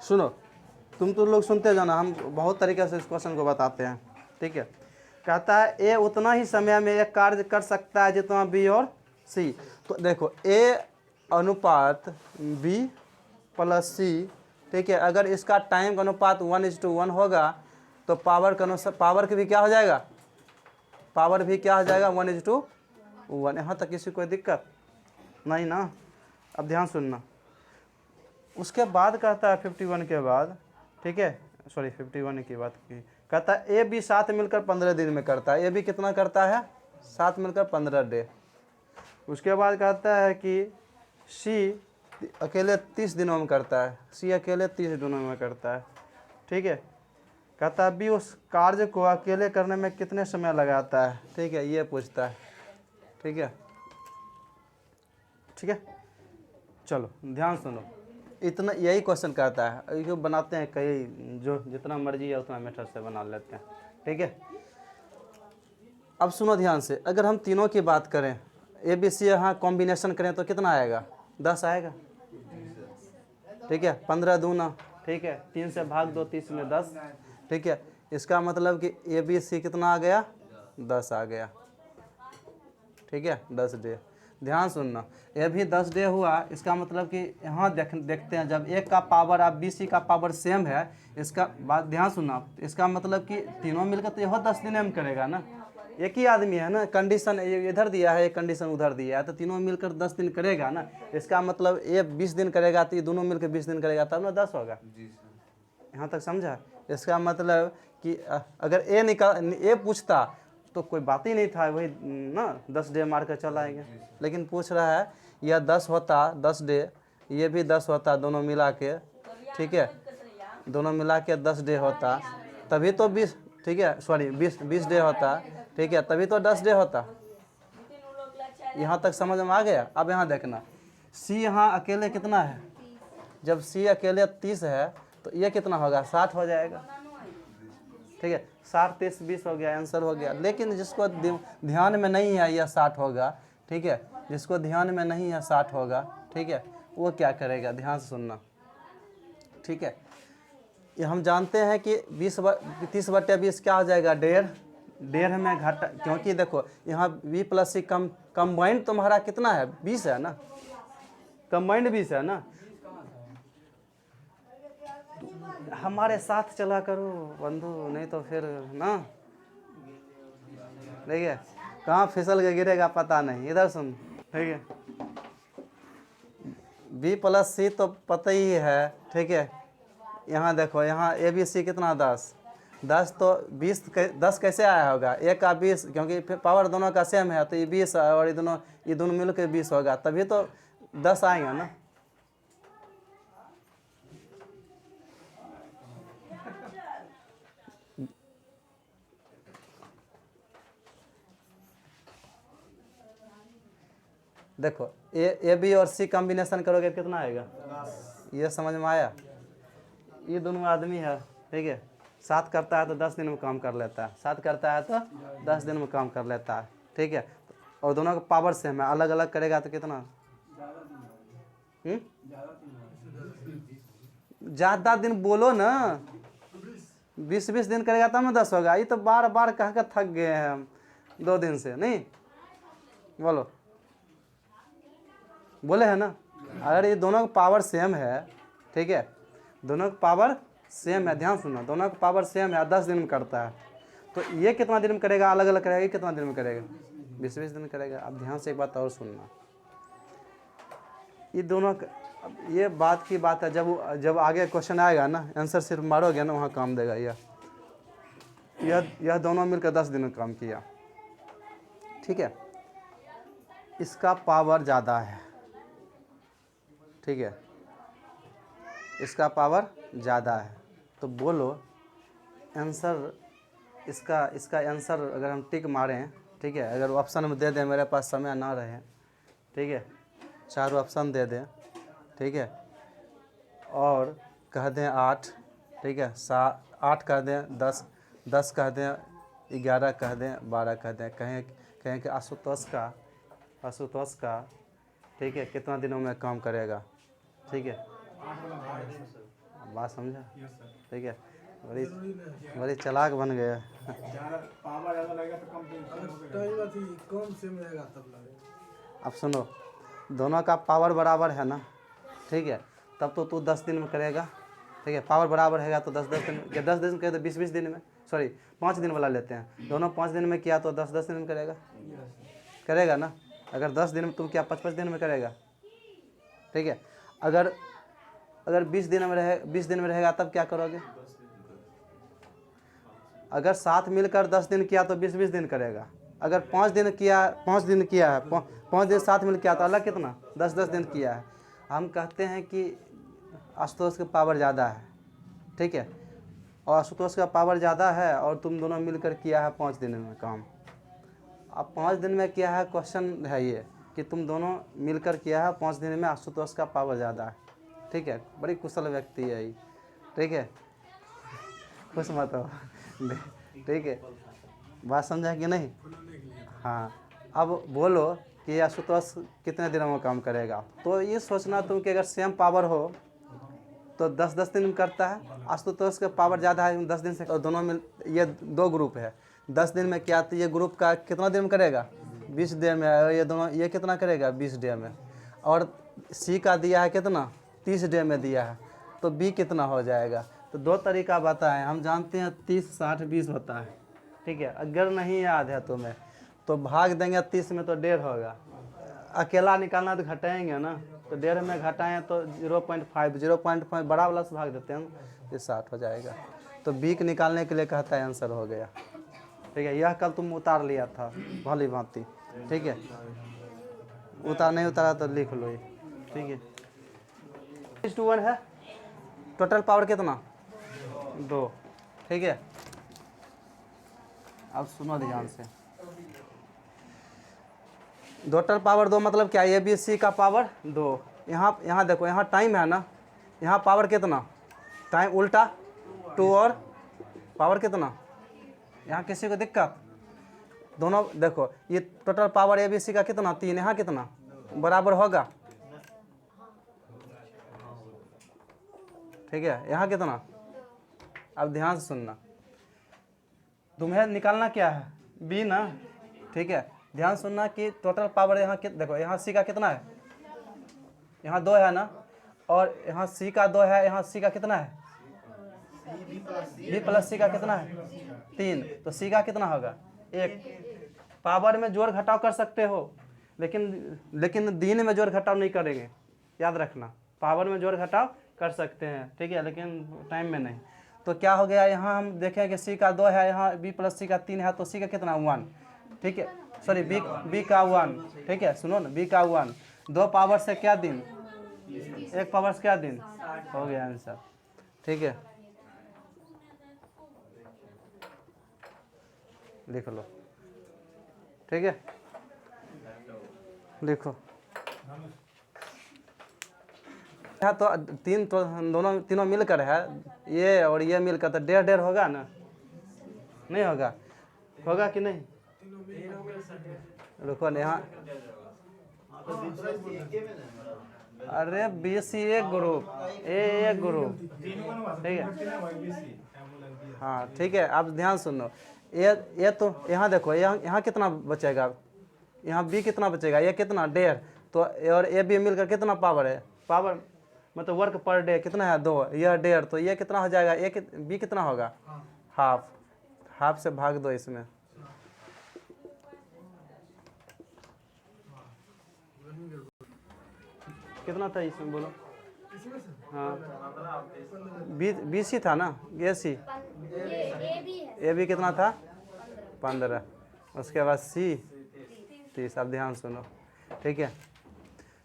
सुनो, तुम तो लोग सुनते जाना, हम बहुत तरीके से इस क्वेश्चन को बताते हैं। ठीक है, कहता है ए उतना ही समय में एक कार्य कर सकता है जितना बी और सी। तो देखो ए अनुपात बी प्लस सी, ठीक है, अगर इसका टाइम का अनुपात 1:1 होगा तो पावर का अनुसार पावर की भी क्या हो जाएगा, पावर भी क्या हो जाएगा 1:1। यहाँ तक किसी कोई दिक्कत नहीं ना। अब ध्यान सुनना, उसके बाद कहता है 51 के बाद, ठीक है, सॉरी 51 की बात की, कहता है ए बी साथ मिलकर 15 दिन में करता है। ए बी कितना करता है, साथ मिलकर 15 डे। उसके बाद कहता है कि सी अकेले 30 दिनों में करता है, सी अकेले 30 दिनों में करता है। ठीक है, कहता है बी उस कार्य को अकेले करने में कितने समय लगाता है। ठीक है, ये पूछता है। ठीक है, ठीक है, चलो ध्यान सुनो, इतना यही क्वेश्चन कहता है। ये बनाते हैं कई, जो जितना मर्जी है उतना मेथड से बना लेते हैं। ठीक है, अब सुनो ध्यान से, अगर हम तीनों की बात करें, ए बी सी यहाँ कॉम्बिनेशन करें तो कितना आएगा, 10 आएगा। ठीक है, 15 दूना, ठीक है, 3 से भाग दो, 30 में 10। ठीक है, इसका मतलब कि ए बी सी कितना आ गया, 10 आ गया। ठीक है, 10 डे। ध्यान सुनना, ये भी 10 डे हुआ। इसका मतलब कि यहाँ देखते हैं, जब एक का पावर आप बी सी का पावर सेम है, इसका बात ध्यान सुनना, इसका मतलब कि तीनों मिलकर तो यह 10 दिन में करेगा ना। एक ही आदमी है ना, कंडीशन इधर दिया है, एक कंडीशन उधर दिया है, तो तीनों मिलकर 10 दिन करेगा ना। इसका मतलब ये 20 दिन करेगा तो ये दोनों मिलकर 20 दिन करेगा, तब ना 10 होगा। यहाँ तक समझा। इसका मतलब कि अगर ए पूछता तो कोई बात ही नहीं था, वही ना 10 डे मार कर चला आएंगे। लेकिन पूछ रहा है यह 10 होता, 10 डे, ये भी 10 होता, दोनों मिला के। ठीक है, दोनों मिला के 10 डे होता, तभी तो 20, ठीक है, सॉरी 20 डे होता। ठीक है, तभी तो 10 डे होता। यहाँ तक समझ में आ गया। अब यहाँ देखना, सी यहाँ अकेले कितना है, जब सी अकेले 30 है तो ये कितना होगा, 60 हो जाएगा। ठीक है, 60 30 20 हो गया, आंसर हो गया। लेकिन जिसको ध्यान में नहीं है यह 60 होगा, ठीक है, जिसको ध्यान में नहीं है 60 होगा, ठीक है, वो क्या करेगा, ध्यान से सुनना। ठीक है, ये हम जानते हैं कि 30/20 क्या हो जाएगा, 1.5 में घटा, क्योंकि देखो यहाँ बी प्लस सी कंबाइंड तुम्हारा कितना है, 20 है ना, कंबाइंड 20 है ना। हमारे साथ चला करो बंधु, नहीं तो फिर ना, देखिए कहाँ फिसल के गिरेगा पता नहीं। इधर सुन, ठीक है, बी प्लस सी तो पता ही है। ठीक है, यहाँ देखो, यहाँ ए बी सी कितना, 10 तो 20 10 कैसे आया होगा, एक का 20, क्योंकि पावर दोनों का सेम है, तो ये 20 और ये दोनों मिल के 20 होगा, तभी तो 10 आएगा ना। देखो ए बी और सी कॉम्बिनेशन करोगे कितना आएगा, ये समझ में आया। ये दोनों आदमी है, ठीक है, साथ करता है तो 10 दिन में काम कर लेता है, साथ करता है तो 10 दिन में काम कर लेता है। ठीक है, और दोनों का पावर सेम है, अलग अलग करेगा तो कितना, ज़्यादा दिन बोलो ना, 20 दिन करेगा तब ना 10 होगा। ये तो बार बार कह कर थक गए हैं हम 2 दिन से, नहीं बोलो, बोले है ना। अगर ये दोनों का पावर सेम है, ठीक है, दोनों का पावर सेम है, ध्यान सुनो, दोनों का पावर सेम है, 10 दिन में करता है, तो ये कितना दिन में करेगा, अलग अलग करेगा, ये कितना दिन में करेगा, 20 दिन करेगा। अब ध्यान से एक बात और सुनना, ये दोनों ये बात की बात है, जब आगे क्वेश्चन आएगा ना, आंसर सिर्फ मारोगे ना, वहाँ काम देगा। यह दोनों मिलकर 10 दिन में काम किया। ठीक है, इसका पावर ज़्यादा है, ठीक है, इसका पावर ज़्यादा है, तो बोलो आंसर, इसका आंसर अगर हम टिक मारें, ठीक है, अगर ऑप्शन में दे दें, मेरे पास समय ना रहे, ठीक है, 4 ऑप्शन दे दें, ठीक है, और कह दें 8, ठीक है, 8 कह दें, 10 कह दें, 11 कह दें, 12 कह दें, कहें कि आशुतोष का ठीक है कितना दिनों में काम करेगा। ठीक है, बात समझा? ठीक है, बड़ी बड़ी चालाक बन गया। पावर ज़्यादा लगेगा तो कम से मिलेगा तब लगेगा। अब सुनो, दोनों का पावर बराबर है ना, ठीक है, तब तो तू 10 दिन में करेगा, ठीक है, पावर बराबर है तो 10 दिन के 10 दिन के तो 20 दिन में, सॉरी 5 दिन वाला लेते हैं, दोनों 5 दिन में किया तो 10 दिन में करेगा ना। अगर 10 दिन में तुम क्या 5 दिन में करेगा, ठीक है। अगर 20 दिन में रहेगा तब क्या करोगे? अगर साथ मिलकर 10 दिन किया तो 20 दिन करेगा। अगर 5 दिन किया है 5 दिन साथ मिल किया तो अलग कितना 10 दिन किया है। हम कहते हैं कि आशुतोष का पावर ज़्यादा है, ठीक है, और आशुतोष का पावर ज़्यादा है और तुम दोनों मिलकर किया है 5 दिन में काम। अब 5 दिन में किया है, क्वेश्चन है ये कि तुम दोनों मिलकर किया है 5 दिन में, आशुतोष का पावर ज़्यादा है, ठीक है, बड़ी कुशल व्यक्ति है ये, ठीक है, खुश मत हो, ठीक है, बात समझा कि नहीं? हाँ, अब बोलो कि आशुतोष कितने दिनों में काम करेगा, तो ये सोचना तुम कि अगर सेम पावर हो तो 10 दिन में करता है, आशुतोष का पावर ज़्यादा है 10 दिन से, और दोनों में ये 2 ग्रुप है, 10 दिन में क्या, तो ये ग्रुप का कितना दिन में करेगा 20 डे में, और ये दोनों ये कितना करेगा 20 डे में, और सी का दिया है कितना 30 डे में दिया है, तो बी कितना हो जाएगा। तो 2 तरीका बताएं, हम जानते हैं 30 60 20 होता है, ठीक है, अगर नहीं याद है तुम्हें तो भाग देंगे 30 में तो 1.5 होगा, अकेला निकालना तो घटाएंगे ना, तो 1.5 में घटाएं तो 0.5 बड़ा वाला से भाग देते हैं, ये 60 हो जाएगा। तो बी के निकालने के लिए कहता है आंसर हो गया, ठीक है। यह कल तुम उतार लिया था भली भांति, ठीक है, नहीं उतारा तो लिख लो ये, ठीक है। 1 है, टोटल पावर कितना 2, ठीक है। अब सुनो ध्यान से, टोटल पावर 2 मतलब क्या, ए बी सी का पावर 2। यहाँ देखो, यहाँ टाइम है ना, यहाँ पावर कितना, टाइम उल्टा 2 और पावर कितना, यहाँ किसी को दिक्कत, दोनों देखो, ये total power A B C का कितना 3, यहाँ कितना बराबर होगा, ठीक है, यहाँ कितना। अब ध्यान से सुनना, तुम्हें निकालना क्या है बी ना, ठीक है, ध्यान सुनना कि टोटल पावर यहाँ देखो, यहाँ सी का कितना है, यहाँ 2 है ना, और यहाँ सी का 2 है, यहाँ सी का कितना है, बी प्लस सी का कितना है 3, तो सी का कितना होगा 1। पावर में जोड़ घटाव कर सकते हो, लेकिन दिन में जोड़ घटाव नहीं करेंगे, याद रखना, पावर में जोड़ घटाव कर सकते हैं, ठीक है, लेकिन टाइम में नहीं। तो क्या हो गया, यहाँ हम देखें कि सी का 2 है, यहाँ बी प्लस सी का 3 है, तो सी का कितना 1, ठीक है, सॉरी बी का 1, ठीक है, सुनो ना, बी का 1, 2 पावर से क्या दिन, 1 पावर से क्या दिन, हो गया आंसर, ठीक है, लिख लो, ठीक है, लिखो। यहाँ तो तीनों मिलकर है, ये और ये मिलकर तो 1.5 होगा ना, नहीं होगा, होगा कि नहीं, रुको ना यहाँ, अरे बी सी एक ग्रुप, एक ग्रुप, ठीक है, हाँ ठीक है। अब ध्यान सुनो, ये तो यहाँ देखो, यहाँ कितना बचेगा, यहाँ बी कितना बचेगा, ये कितना 1.5, तो और ए बी मिलकर कितना पावर है, पावर मतलब वर्क पर डे कितना है 2, यह 1.5, तो ये कितना हो जाएगा, बी कितना होगा हाफ से भाग दो इसमें, कितना था इसमें बोलो, हाँ बी सी था ना, ए सी, ए बी कितना था 15, उसके बाद सी 30। अब ध्यान सुनो, ठीक है,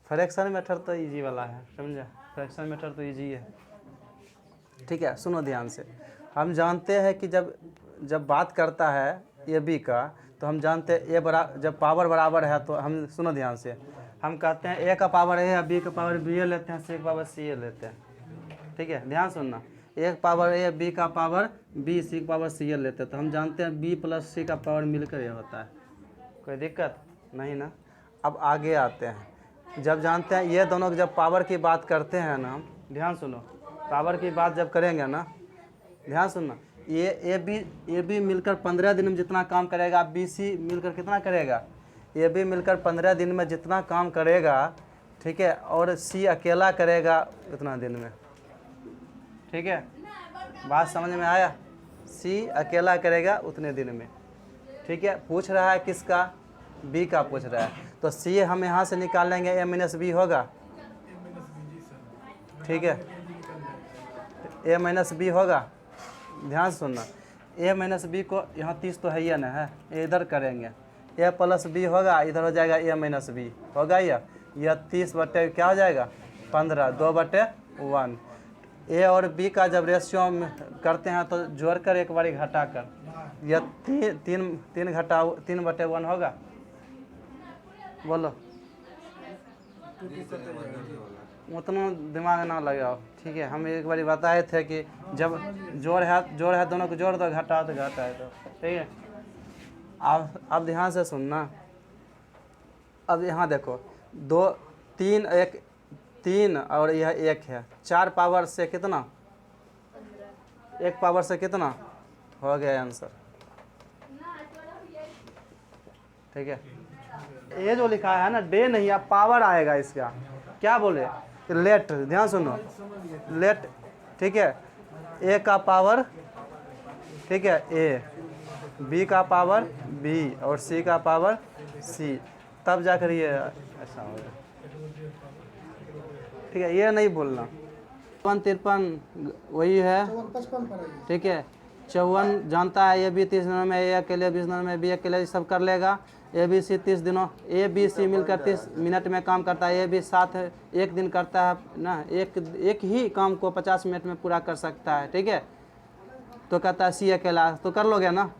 फ्रैक्शन मेथड तो इजी वाला है, समझा, फ्रैक्शन मेथड तो इजी है, ठीक है। सुनो ध्यान से, हम जानते हैं कि जब बात करता है ए बी का, तो हम जानते हैं जब पावर बराबर है तो हम, सुनो ध्यान से, हम कहते हैं ए का पावर ए है, बी का पावर बी ए लेते हैं, सी का पावर सी ए लेते हैं, ठीक है, ध्यान सुनना, एक पावर ए, बी का पावर बी, सी का पावर सी ए लेते हैं, तो हम जानते हैं बी प्लस सी का पावर मिलकर ये होता है, कोई दिक्कत नहीं ना। अब आगे आते हैं, जब जानते हैं ये दोनों जब पावर की बात करते हैं ना, ध्यान सुनो, पावर की बात जब करेंगे ना, ध्यान सुनना, ए बी मिलकर 15 दिन में जितना काम करेगा, बी सी मिलकर कितना करेगा, ए बी मिलकर 15 दिन में जितना काम करेगा, ठीक है, और सी अकेला करेगा उतना दिन में, ठीक है, बात समझ में आया, सी अकेला करेगा उतने दिन में, ठीक है। पूछ रहा है किसका, बी का पूछ रहा है, तो सी हम यहाँ से निकाल लेंगे, ए माइनस बी होगा, ठीक है, ए माइनस बी होगा, ध्यान सुनना, ए माइनस बी को यहाँ 30 तो है ही ना, है, ये इधर करेंगे, ए प्लस बी होगा, इधर हो जाएगा ए माइनस बी होगा, यह 30 बटे क्या हो जाएगा 15, 2/1। ए और बी का जब रेशियो करते हैं तो जोड़ कर एक बारी घटा कर, यह 3/1 होगा, बोलो, उतना दिमाग ना लगाओ, ठीक है। हम एक बारी बताए थे कि जब जोड़ है दोनों को जोड़ दो, घटा तो घटा है, तो ठीक है। अब ध्यान से सुनना, अब यहाँ देखो 2 3 1 3 और यह 1 है, 4 पावर से कितना, 1 पावर से कितना हो गया आंसर, ठीक है। ये जो लिखा है ना डे नहीं, अब पावर आएगा इसका, क्या बोले, लेट, ध्यान सुनो, लेट, ठीक है, ए का पावर, ठीक है, ए, बी का पावर बी और सी का पावर सी, तब जाकर ये ऐसा होगा, ठीक है, ये नहीं बोलना। 53 वही है, ठीक है, 54 जानता है, ये भी 30 दिनों में, ए अकेले 20 दिनों में, बी अकेले सब कर लेगा, ए बी सी 30 दिनों, ए बी सी मिलकर 30 मिनट में काम करता है, ए बी 7 एक दिन करता है ना, एक ही काम को 50 मिनट में पूरा कर सकता है, ठीक है। तो कहता है सी अकेला, तो कर लोगे ना,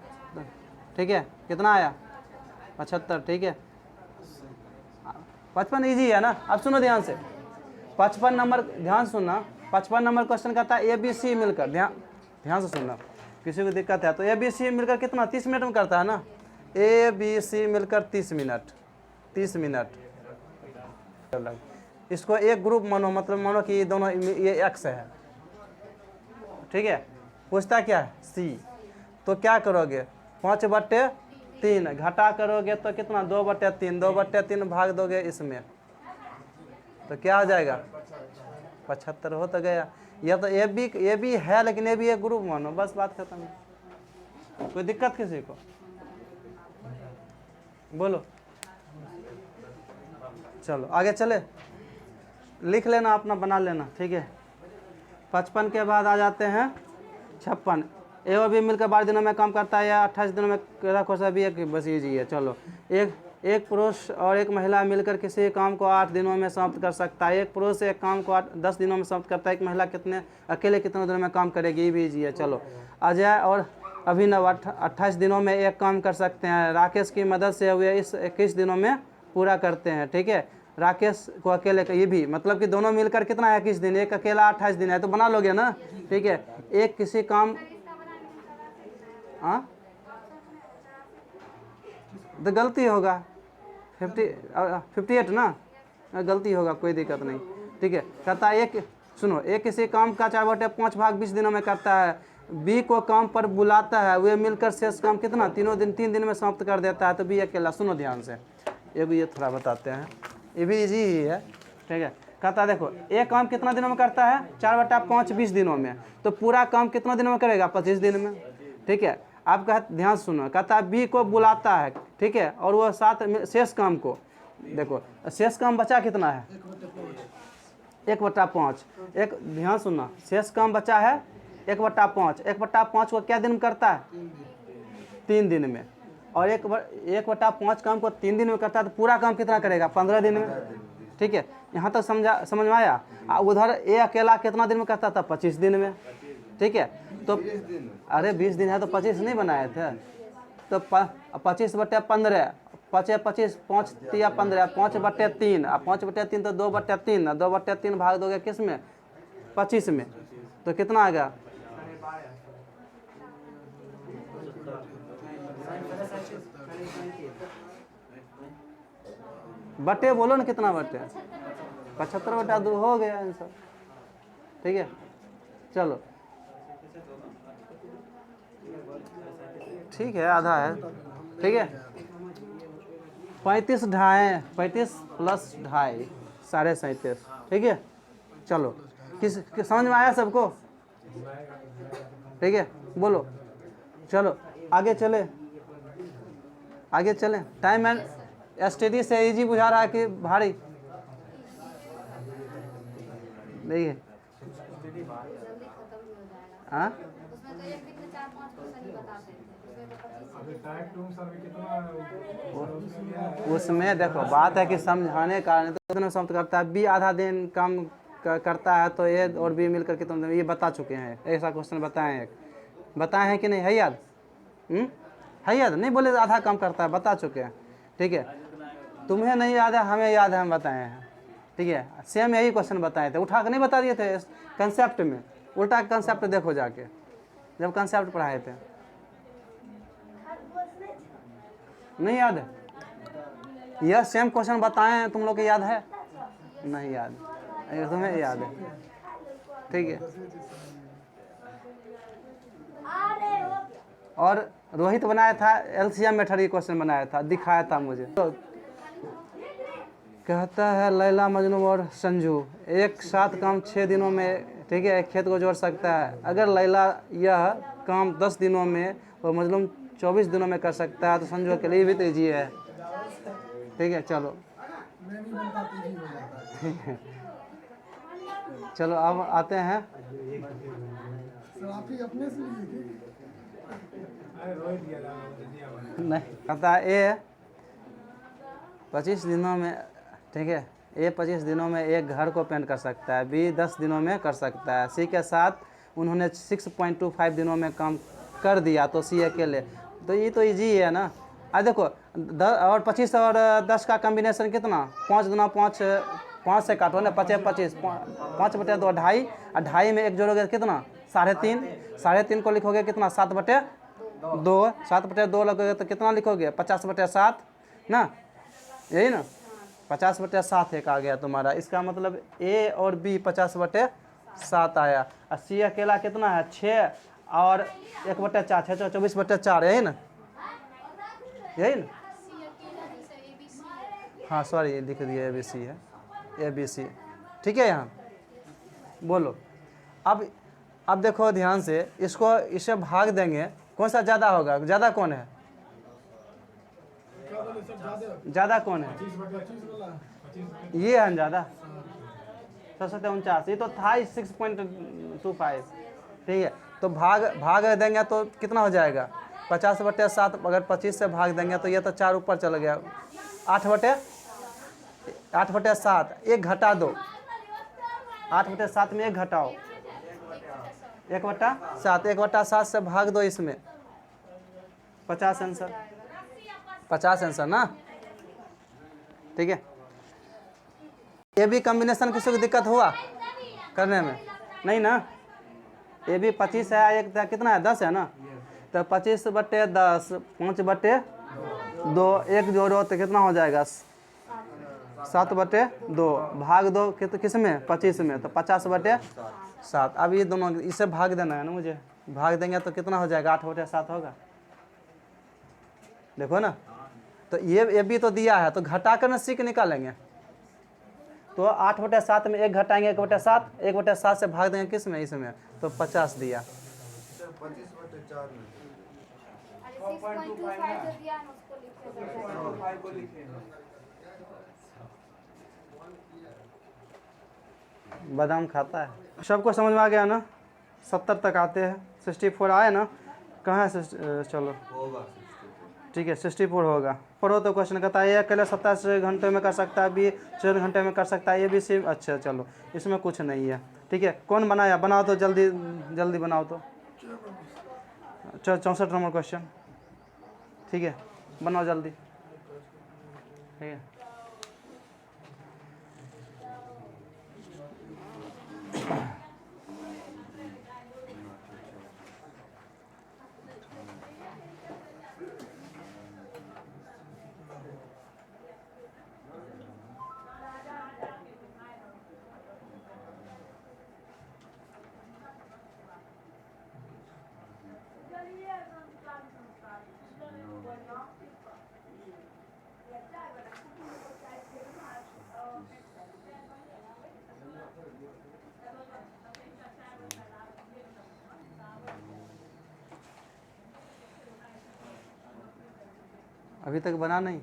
ठीक है, कितना आया 75, ठीक है, 55 ईजी है ना। अब सुनो ध्यान से, 55 नंबर, ध्यान सुनना, 55 नंबर क्वेश्चन कहता है ए बी सी मिलकर, ध्यान से सुनना, किसी को दिक्कत है तो ए बी सी मिलकर कितना 30 मिनट में करता है ना, ए बी सी मिलकर 30 मिनट, इसको एक ग्रुप मानो, मतलब मानो कि ये दोनों, ये एक्स है, ठीक है। पूछता क्या है सी, तो क्या करोगे 5/3 घटा करोगे तो कितना 2/3, 2/3 भाग दोगे इसमें तो क्या हो जाएगा 75 हो तो गया। यह तो ए बी है, लेकिन ए बी एक ग्रुप मानो, बस बात खत्म। कोई दिक्कत किसी को, बोलो, चलो आगे चले, लिख लेना अपना, बना लेना, ठीक है। 55 के बाद आ जाते हैं 56, ए और बी मिलकर 12 दिनों में काम करता है या 28 दिनों में, भी एक बस ईजी है, चलो। एक पुरुष और एक महिला मिलकर किसी काम को 8 दिनों में समाप्त कर सकता है, एक पुरुष एक काम को 10 दिनों में समाप्त करता है, एक महिला अकेले कितने दिनों में काम करेगी, ये भी ईजी है, चलो। अजय और अभिनव 28 दिनों में एक काम कर सकते हैं, राकेश की मदद से वे इस 21 दिनों में पूरा करते हैं, ठीक है। राकेश को अकेले, ये भी मतलब कि दोनों मिलकर कितना है 21 दिन, एक अकेला 28 दिन है, तो बना लोगे ना, ठीक है। एक किसी काम, हाँ तो गलती होगा 58 ना, गलती होगा, कोई दिक्कत नहीं, ठीक है। कहता है एक, सुनो, एक किसी काम का 4/5 भाग 20 दिनों में करता है, बी को काम पर बुलाता है, वे मिलकर शेष काम कितना 3 दिन में समाप्त कर देता है, तो बी अकेला। सुनो ध्यान से, ये थोड़ा बताते हैं, ये भी इजी ही है, ठीक है। कहता है देखो, एक काम कितना दिनों में करता है 4/5 20 दिनों में, तो पूरा काम कितना दिनों में करेगा 25 दिन में, ठीक है। आप ध्यान सुनो, कहता है बी को बुलाता है, ठीक है, और वो साथ में शेष काम को, देखो शेष काम बचा कितना है 1/5, एक ध्यान सुनना, शेष काम बचा है 1/5, 1/5 को क्या दिन में करता है 3 दिन में, और 1/5 काम को 3 दिन में करता है, तो पूरा काम कितना करेगा 15 दिन में, ठीक है। यहाँ तक समझ में आया। उधर ए अकेला कितना दिन में करता था 25 दिन में, ठीक है। तो अरे 20 दिन है तो 25 नहीं बनाए थे, तो 25/15, 25 5 या 15, 5/3, 5/3 तो 2/3, 2/3 भाग दोगे किस में 25 में, तो कितना आ गया बटे, बोलो ना कितना बटे 75/2 हो गया आंसर, ठीक है। चलो ठीक है, आधा है, ठीक है। 35 ढाई, 35 प्लस ढाई 37.5, ठीक है। चलो समझ में आया सबको? ठीक है, बोलो। चलो आगे चले, आगे चले। टाइम एंड स्टडी से इजी बुझा रहा है कि भारी? नहीं है। हाँ, उसमें तो एक दिन में 4-5 क्वेश्चन ही बताते थे, उसमें तो 25 अभी टाइप 2 सर भी कितना उसमें देखो बात है कि समझाने का नहीं तो उतना समाप्त करता है। बी आधा दिन काम करता है तो ए और बी मिलकर के तुम ये बता चुके हैं, ऐसा क्वेश्चन बताए हैं, बताए हैं कि नहीं? है याद? है याद? नहीं बोले आधा काम करता है, बता चुके हैं, ठीक है। तुम्हें नहीं याद है, हमें याद है, हम बताए हैं, ठीक है। सेम यही क्वेश्चन बताए थे, उठा के नहीं बता दिए थे कंसेप्ट में। उल्टा कंसेप्ट देखो जाके, जब कंसेप्ट पढ़ाए थे। नहीं याद है? यह सेम क्वेश्चन बताए हैं, तुम लोग को याद है? नहीं याद, तुम्हें याद है, ठीक है। और रोहित बनाया था एलसीएम मेथड की क्वेश्चन बनाया था, दिखाया था मुझे। तो कहता है लैला मजनू और संजू एक साथ काम 6 दिनों में, ठीक है, एक खेत को जोड़ सकता है। अगर लैला यह काम 10 दिनों में और मजलूम 24 दिनों में कर सकता है तो संजू के लिए भी तो ईजी है, ठीक है। चलो ठीक है, चलो अब आते हैं। नहीं कहता है ए 25 दिनों में, ठीक है, ए 25 दिनों में एक घर को पेंट कर सकता है, बी 10 दिनों में कर सकता है, सी के साथ उन्होंने 6.25 दिनों में काम कर दिया तो सी अकेले। तो ये तो इजी है ना। आज देखो 25 और 10 का कॉम्बिनेशन कितना? 5 गुना 5, 5 से काटो ना, 25, 5/2 ढाई, और ढाई में एक जोड़ोगे कितना? 3.5, 3.5 को लिखोगे कितना? 7/2, 7/2 लगोगे तो कितना लिखोगे? 50/7 ना, यही ना, 50/7 एक आ गया तुम्हारा। इसका मतलब ए और बी 50/7 आया, और सी अकेला कितना है? 6 और 1/4, 6 24/4, यही ना, यही ना। हाँ सॉरी, लिख दिया ए बी सी है, ए बी सी, ठीक है। यहाँ बोलो। अब देखो ध्यान से, इसको इसे भाग देंगे, कौन सा ज़्यादा होगा? ज़्यादा कौन है? ज़्यादा कौन है? ये है ज़्यादा, 749, ये तो था 6.25, ठीक है। तो भाग देंगे तो कितना हो जाएगा? 50/7, अगर 25 से भाग देंगे तो ये तो 4 ऊपर चला गया, 8/7, एक घटा दो, 8/7 में एक घटाओ, 1/7, 1/7 से भाग दो इसमें, 50 आंसर, 50 आंसर ना, ठीक है। ए बी कॉम्बिनेशन किसी को दिक्कत हुआ करने में? नहीं ना। ए बी 25 है, एक कितना है? 10 है ना, तो 25/10, 5/2, एक जोड़ो तो कितना हो जाएगा? 7/2, भाग दो किस में? 25 में, तो 50/7। अब ये दोनों इसे भाग देना है ना मुझे, भाग देंगे तो कितना हो जाएगा? 8/7 होगा, देखो ना। तो ये भी तो दिया है, तो घटा कर ना सीख निकालेंगे। तो 8/7 में एक घटाएंगे, 1/7, 1/7 से भाग देंगे किस में? इसमें, तो 50 दिया। 25/4 में 6.25 जो दिया है उसको लिखे। बादाम खाता है। सबको समझ में आ गया ना? 70 तक आते हैं, 64 आए ना? कहाँ है? चलो ठीक है, 64 होगा। पढ़ो तो क्वेश्चन कहता है ए अकेले 27 घंटे में कर सकता है, बी 14 घंटे में कर सकता है, ए बी सी। अच्छा चलो, इसमें कुछ नहीं है, ठीक है। कौन बनाया? बनाओ तो जल्दी जल्दी बनाओ तो। 64 नंबर क्वेश्चन, ठीक है, बनाओ जल्दी, ठीक है। अभी तक बना नहीं।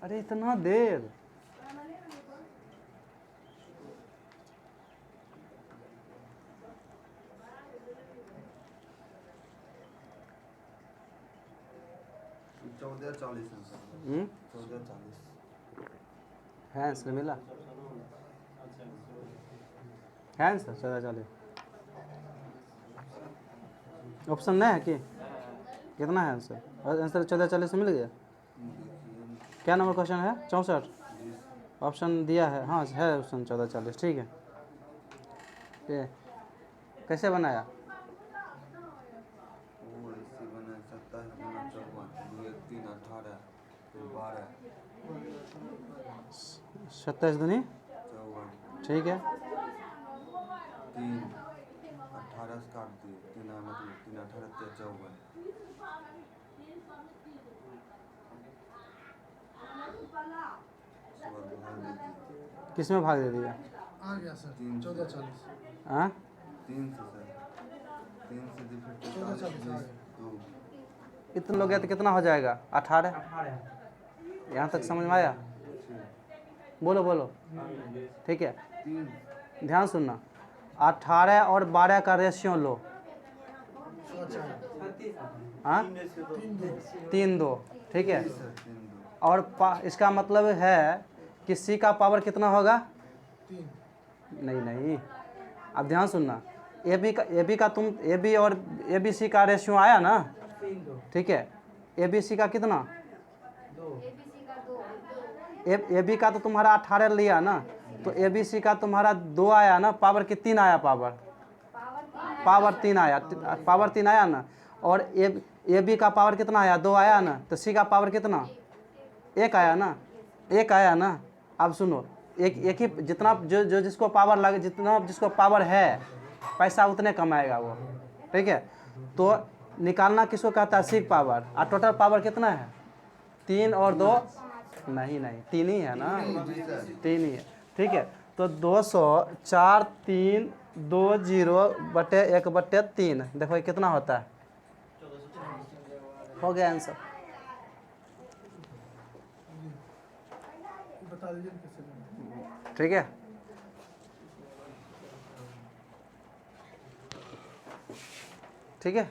अरे इतना देर। चौदह 40 हम्म, 14:40 है आंसर मिला? है आंसर 14:40? ऑप्शन नहीं है कि कितना है आंसर? और आंसर 14:40 से मिल गया। क्या नंबर क्वेश्चन है? 64। ऑप्शन दिया है, हाँ है ऑप्शन 14:40, ठीक है। ये कैसे बनाया? वो ऐसे बना 27 गुना 54 2 1 3 18 फिर 12 27 दूनी 54 ठीक है। 3 18 से काट दिए 3 मतलब 3 18 54 किस में भाग दे दिया? आ गया सर 14:40। हाँ 3 से सर 3 से फिर 14:40 आ गया। 2 इतना लोग गया तो कितना हो जाएगा? 18। यहाँ तक समझ में आया? बोलो बोलो, ठीक है। 3 ध्यान सुनना, 18 और 12 का रेशियो लो। हाँ 3-2, ठीक है। सर 3 2 और इसका मतलब है कि सी का पावर कितना होगा? 3 नहीं नहीं, अब ध्यान सुनना, ए बी का तुम ए बी और ए बी सी का रेशियो आया ना, ठीक है। ए बी सी का कितना? ABC का 2। ए बी का तो तुम्हारा 18 लिया ना, तो ए बी सी का तुम्हारा 2 आया ना, पावर की 3 आया, पावर 3 आया, पावर 3 आया ना। और ए बी का पावर कितना आया? 2 आया ना, तो सी का पावर कितना? 1 आया ना, 1 आया ना। अब सुनो, एक ही जितना जो जिसको पावर लगे, जितना जिसको पावर है पैसा उतने कमाएगा वो, ठीक है। तो निकालना किसको कहता है? Seek power. और टोटल पावर कितना है? 3 और 2 नहीं नहीं 3 ही है ना, 3 ही है, ठीक है। तो 200 4 3 2 0 बटे 1/3, देखो ये कितना होता है? हो गया आंसर। बता दीजिए कैसे बना। ठीक है, ठीक है,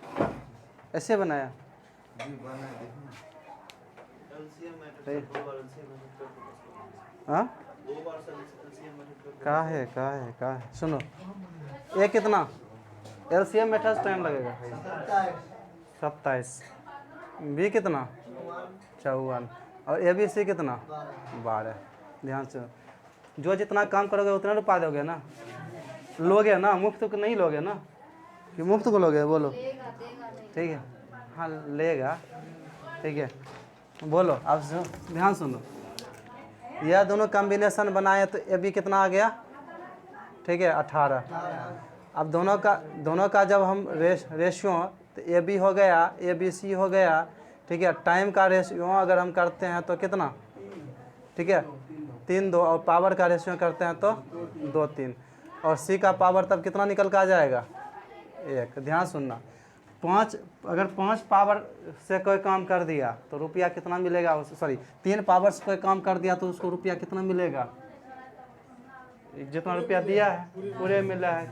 ऐसे बनाया। जी बना है देखो हाँ कहा है सुनो, ये कितना एलसीएम मेथड टाइम लगेगा? 27। बी कितना? 54। और ए बी सी कितना? 12। ध्यान से, जो जितना काम करोगे उतना रुपया दोगे ना, लोगे ना, मुफ्त को नहीं लोगे ना, कि मुफ्त को लोगे? बोलो, देगा नहीं। ठीक है, हाँ लेगा, ठीक है। बोलो अब ध्यान सुनो, यह दोनों कॉम्बिनेशन बनाए तो ए बी कितना आ गया? ठीक है 18। अब दोनों का जब हम रेशियो, तो ए बी हो गया, ए बी सी हो गया, ठीक है। टाइम का रेशियो अगर हम करते हैं तो कितना? ठीक है 3-2। और पावर का रेशियो करते हैं तो 2-3। और सी का पावर तब कितना निकल कर आ जाएगा? 1। ध्यान सुनना, 5 अगर 5 पावर से कोई काम कर दिया तो रुपया कितना मिलेगा? सॉरी 3 पावर से कोई काम कर दिया तो उसको रुपया कितना मिलेगा? जितना रुपया दिया है पूरे मिला है।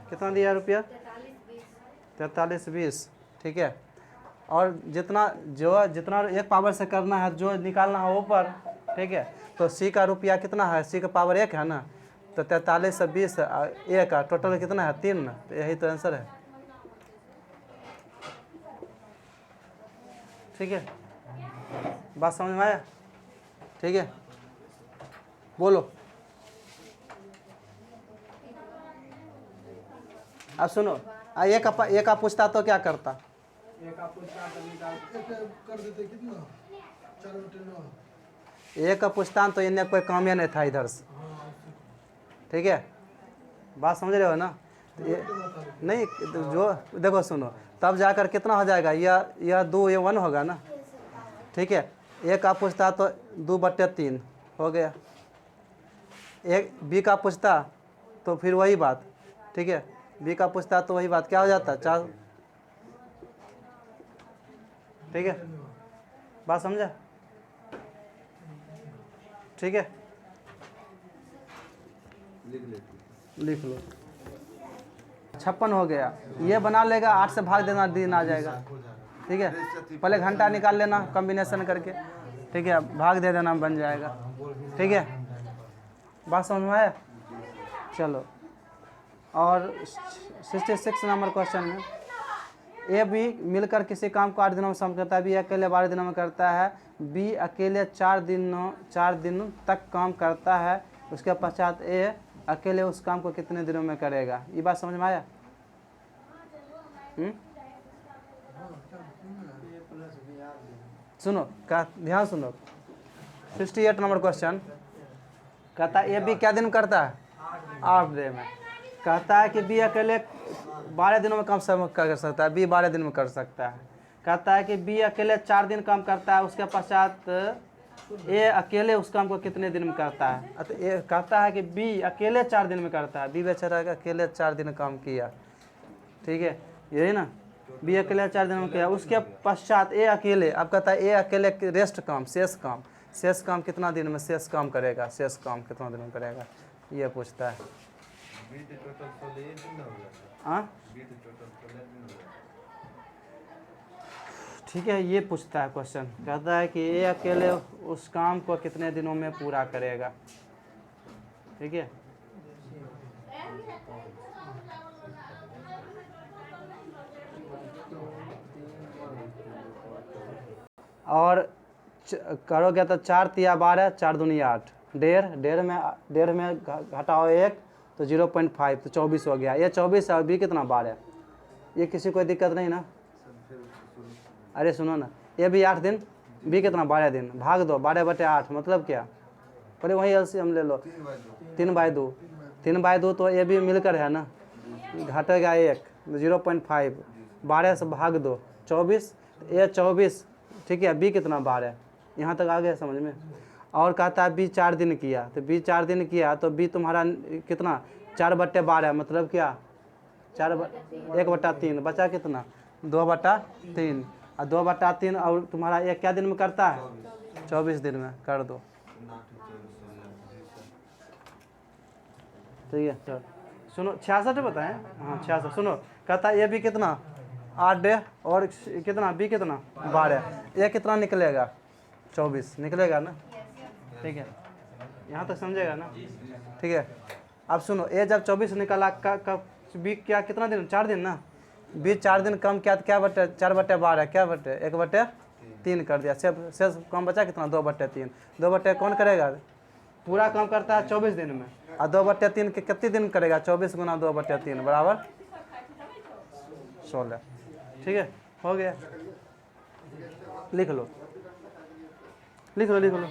कितना दिया रुपया? 4320। ठीक है। और जितना एक पावर से करना है, जो निकालना है ऊपर, ठीक है। तो सी का रुपया कितना है? सी का पावर 1 है ना, तो 43 से 20 1 का टोटल कितना है? 3 ना। तो यही तो आंसर है। ठीक है, बात समझ में आया? ठीक है, बोलो। अब सुनो, एक आप पूछता तो क्या करता? एक आप पूछता तो निकाल एक कर देते कितना 4/9। एक का पूछता तो इन्हें कोई काम ही नहीं था इधर से। ठीक है, बात समझ रहे हो ना? नहीं, जो देखो सुनो, तब जाकर कितना हो जाएगा? यह 2 ये 1 होगा ना। ठीक है, एक का पूछता तो 2/3 हो गया। एक बी का पूछता तो फिर वही बात। ठीक है, बी का पूछता तो वही बात, क्या हो जाता? 4। ठीक है, बात समझा? ठीक है, लिख लो। 56 हो गया। ये बना लेगा, 8 से भाग देना, दिन आ जाएगा। ठीक है, पहले घंटा निकाल लेना कॉम्बिनेशन करके। ठीक है, भाग दे देना, बन जाएगा। ठीक है, बात समझ में आया? चलो, और 66 नंबर क्वेश्चन में ए बी मिलकर किसी काम को 8 दिनों में सम्पन्न करता है। बी अकेले 12 दिनों में करता है। बी अकेले 4 दिन तक काम करता है। उसके पश्चात ए अकेले उस काम को कितने दिनों में करेगा? ये बात समझ में आया? सुनो, ध्यान सुनो। 68 नंबर क्वेश्चन कहता है ए बी क्या दिन में करता है? 8 दिन में। कहता है कि बी अकेले 12 दिनों में काम कर सकता है। बी 12 दिन में कर सकता है। कहता है कि बी अकेले 4 दिन काम करता है। उसके पश्चात ए अकेले उस काम को कितने दिन में करता है? तो ए कहता है कि बी अकेले 4 दिन में करता है। बी बेचारा अकेले 4 दिन काम किया। ठीक है, यही ना, बी अकेले 4 दिन में किया। उसके पश्चात ए अकेले, अब कहता है ए अकेले रेस्ट काम, शेष काम कितना दिन में शेष काम करेगा? शेष काम कितना दिन में करेगा, ये पूछता है। हाँ, ठीक है, ये पूछता है क्वेश्चन। कहता है कि ए अकेले उस काम को कितने दिनों में पूरा करेगा। ठीक है, और करोगे तो 4 तिया 12, 4 दूनी 8, डेढ़ में घटाओ 1 तो 0.5, तो 24 हो गया। ये 24 है और बी कितना? 12। ये किसी कोई दिक्कत नहीं ना? अरे सुनो ना, ये भी 8 दिन, बी कितना? 12 दिन। भाग दो 12/8, मतलब क्या? पहले वही एलसीएम ले लो। 3/2, 3/2 तो ये भी मिलकर है ना, घटेगा 1, 0.5, 12 से भाग दो 24, ये 24। ठीक है, बी कितना? 12। यहाँ तक आ गया समझ में? और कहता है बी 4 दिन किया, तो बी 4 दिन किया तो बी तुम्हारा कितना? 4/12, मतलब क्या? 1/3 बचा कितना? 2/3। और 2/3 और तुम्हारा एक क्या दिन में करता है? 24 दिन में कर दो। ठीक है, चलो सुनो, 66 बताएं। हाँ 66। सुनो, कहता है ये भी कितना? 8 डे और कितना? बी कितना? 12। ये कितना निकलेगा? 24 निकलेगा ना? ठीक है, यहाँ तक समझेगा ना? ठीक है, अब सुनो, ये जब 24 निकला बी क्या कितना दिन? 4 दिन ना? बी 4 दिन कम किया तो क्या बटे? 4/12, क्या बटे? 1/3 कर दिया। शेष कम बचा कितना? 2/3। 2/3 कौन करेगा? पूरा काम करता है 24 दिन में, और 2/3 के कितने दिन करेगा? 24 गुना 2/3 बराबर 16। ठीक है, हो गया। लिख लो।